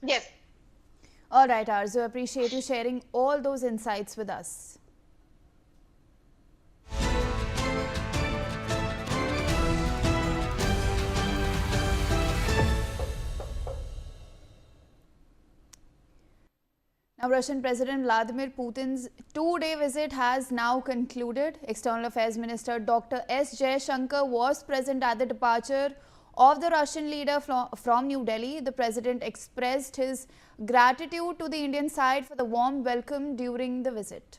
Yes. All right, Arzu, appreciate you sharing all those insights with us. Now, Russian President Vladimir Putin's two-day visit has now concluded. External Affairs Minister Dr. S. Jaishankar was present at the departure of the Russian leader from New Delhi. The president expressed his gratitude to the Indian side for the warm welcome during the visit.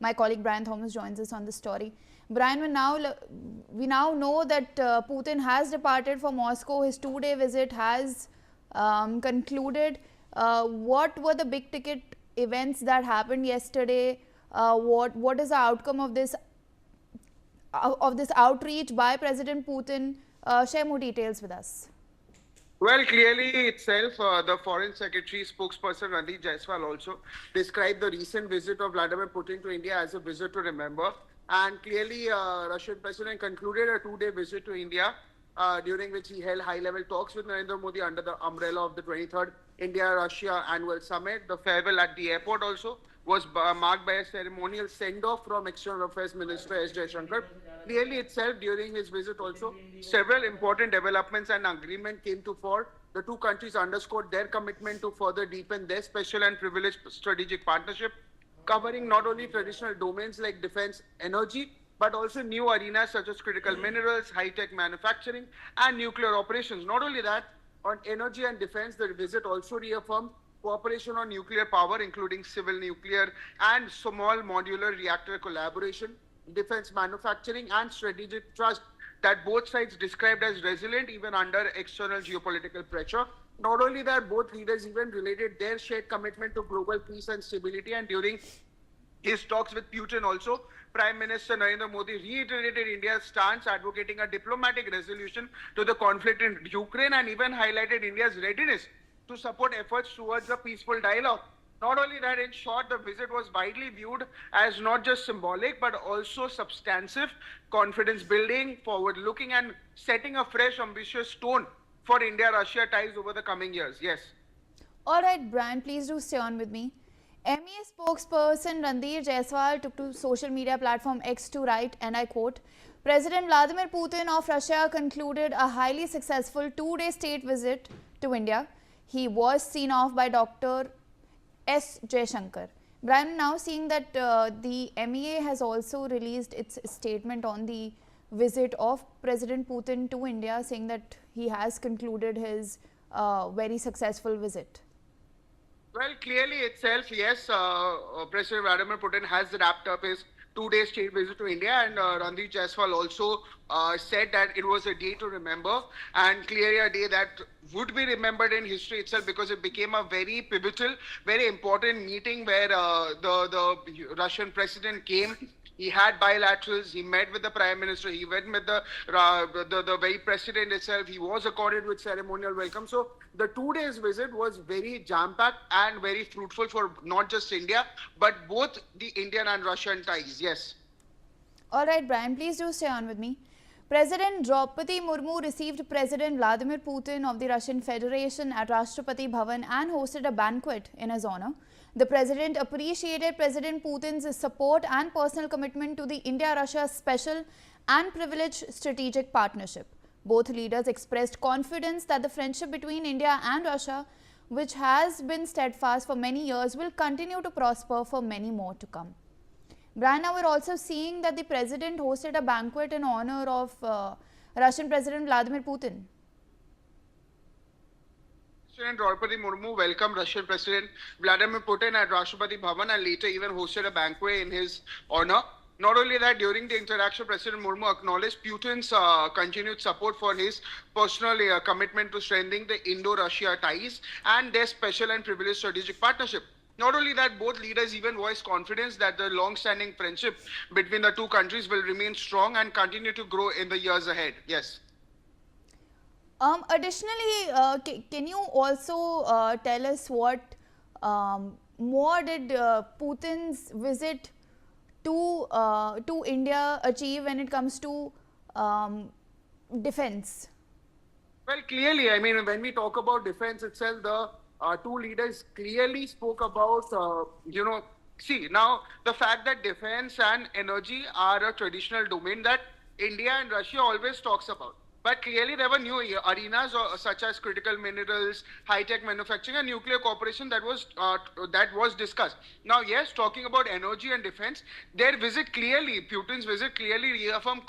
My colleague Brian Thomas joins us on the story. Brian, we now know that Putin has departed for Moscow. His two-day visit has concluded. What were the big ticket events that happened yesterday? What is the outcome of this outreach by President Putin? Share more details with us. Well, clearly itself, the Foreign Secretary spokesperson Randhir Jaiwal also described the recent visit of Vladimir Putin to India as a visit to remember. And clearly, Russian President concluded a two-day visit to India, during which he held high-level talks with Narendra Modi under the umbrella of the 23rd India-Russia Annual Summit. The farewell at the airport also was marked by a ceremonial send-off from External Affairs Minister S. Jaishankar. Clearly itself, during his visit also, several important developments and agreement came to fore. The two countries underscored their commitment to further deepen their special and privileged strategic partnership, covering not only traditional domains like defense, energy, but also new arenas such as critical minerals, high-tech manufacturing, and nuclear operations. Not only that, on energy and defense, the visit also reaffirmed cooperation on nuclear power, including civil nuclear and small modular reactor collaboration, defense manufacturing, and strategic trust that both sides described as resilient even under external geopolitical pressure. Not only that, both leaders even related their shared commitment to global peace and stability. And during his talks with Putin also, Prime Minister Narendra Modi reiterated India's stance, advocating a diplomatic resolution to the conflict in Ukraine, and even highlighted India's readiness to support efforts towards a peaceful dialogue. Not only that, in short, the visit was widely viewed as not just symbolic, but also substantive, confidence building, forward looking, and setting a fresh, ambitious tone for India-Russia ties over the coming years. Yes. All right, Brian, please do stay on with me. MEA spokesperson Randhir Jaiwal took to social media platform X to write, and I quote, President Vladimir Putin of Russia concluded a highly successful two-day state visit to India. He was seen off by Dr. S. Jaishankar. Brian, now seeing that the MEA has also released its statement on the visit of President Putin to India, saying that he has concluded his very successful visit. Well, clearly itself, yes, President Vladimir Putin has wrapped up his two-day state visit to India, and Randhir Jaiswal also said that it was a day to remember, and clearly a day that would be remembered in history itself, because it became a very pivotal, very important meeting where the Russian president came. He had bilaterals. He met with the prime minister. He went with the very president itself. He was accorded with ceremonial welcome. So the 2 days visit was very jam-packed and very fruitful for not just India, but both the Indian and Russian ties. Yes. All right, Brian, please do stay on with me. President Draupadi Murmu received President Vladimir Putin of the Russian Federation at Rashtrapati Bhavan and hosted a banquet in his honor. The president appreciated President Putin's support and personal commitment to the India-Russia special and privileged strategic partnership. Both leaders expressed confidence that the friendship between India and Russia, which has been steadfast for many years, will continue to prosper for many more to come. Brian, now we're also seeing that the president hosted a banquet in honor of Russian President Vladimir Putin. President Draupadi Murmu welcomed Russian President Vladimir Putin at Rashtrapati Bhavan and later even hosted a banquet in his honor. Not only that, during the interaction, President Murmu acknowledged Putin's continued support for his personal commitment to strengthening the Indo-Russia ties and their special and privileged strategic partnership. Not only that, both leaders even voiced confidence that the long-standing friendship between the two countries will remain strong and continue to grow in the years ahead. Yes. Additionally, can you also tell us what more did Putin's visit to India achieve when it comes to defense? Well, clearly, I mean, when we talk about defense itself, the two leaders clearly spoke about, see, now the fact that defense and energy are a traditional domain that India and Russia always talks about. But clearly, there were new arenas such as critical minerals, high-tech manufacturing, and nuclear cooperation that was discussed. Now, yes, talking about energy and defense, Putin's visit clearly reaffirmed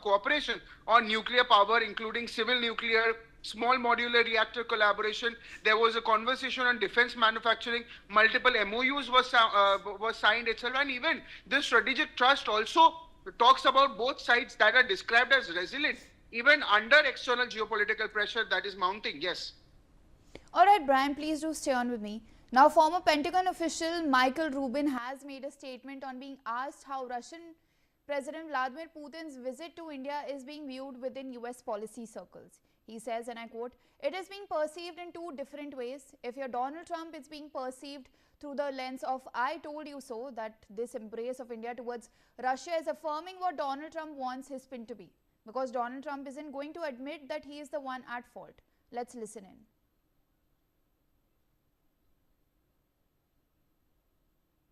cooperation on nuclear power, including civil nuclear, small modular reactor collaboration. There was a conversation on defense manufacturing. Multiple MOUs were signed itself, and even this strategic trust also talks about both sides that are described as resilient, even under external geopolitical pressure that is mounting. Yes. Alright, Brian, please do stay on with me. Now, former Pentagon official Michael Rubin has made a statement on being asked how Russian President Vladimir Putin's visit to India is being viewed within US policy circles. He says, and I quote, "It is being perceived in two different ways. If you're Donald Trump, it's being perceived through the lens of 'I told you so,' that this embrace of India towards Russia is affirming what Donald Trump wants his spin to be. Because Donald Trump isn't going to admit that he is the one at fault." Let's listen in.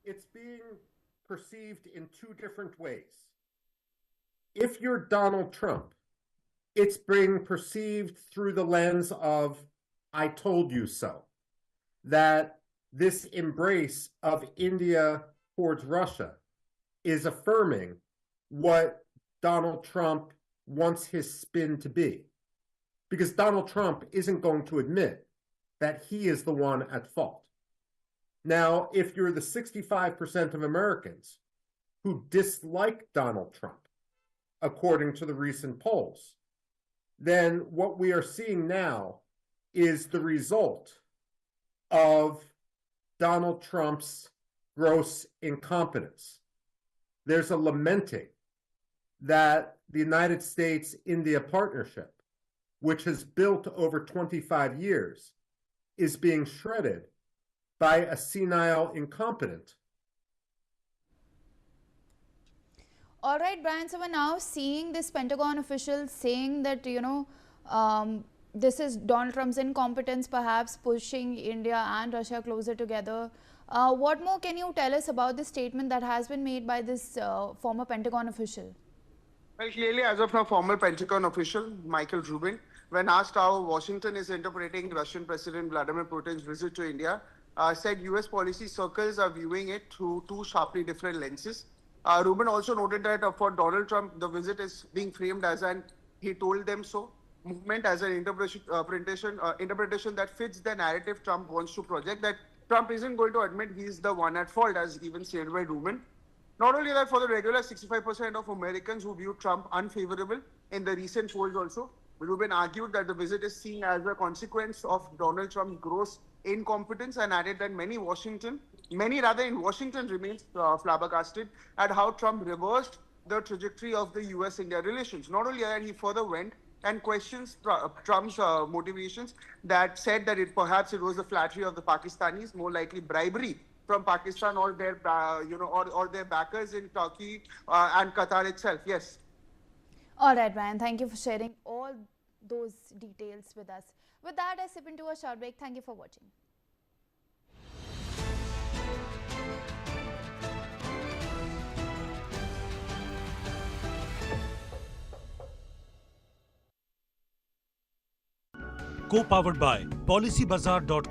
It's being perceived in two different ways. If you're Donald Trump, it's being perceived through the lens of "I told you so." That this embrace of India towards Russia is affirming what Donald Trump wants his spin to be. Because Donald Trump isn't going to admit that he is the one at fault. Now, if you're the 65% of Americans who dislike Donald Trump, according to the recent polls, then what we are seeing now is the result of Donald Trump's gross incompetence. There's a lamenting that the United States-India partnership, which has built over 25 years, is being shredded by a senile incompetent. All right, Brian, so we're now seeing this Pentagon official saying that, this is Donald Trump's incompetence perhaps pushing India and Russia closer together. What more can you tell us about this statement that has been made by this former Pentagon official? Well, clearly, as of now, former Pentagon official Michael Rubin, when asked how Washington is interpreting Russian President Vladimir Putin's visit to India, said US policy circles are viewing it through two sharply different lenses. Rubin also noted that for Donald Trump, the visit is being framed as an "he told them so" movement, as an interpretation that fits the narrative Trump wants to project, that Trump isn't going to admit he's the one at fault, as even said by Rubin. Not only that, for the regular 65% of Americans who view Trump unfavorable in the recent polls also, Rubin argued that the visit is seen as a consequence of Donald Trump's gross incompetence, and added that many in Washington remains flabbergasted at how Trump reversed the trajectory of the US-India relations. Not only that, he further went and questions Trump's motivations, that said that perhaps it was the flattery of the Pakistanis, more likely bribery from Pakistan or their or their backers in Turkey and Qatar itself. Yes. All right, Brian, thank you for sharing all those details with us. With that, I slip into a short break. Thank you for watching. Co-powered by PolicyBazaar.com.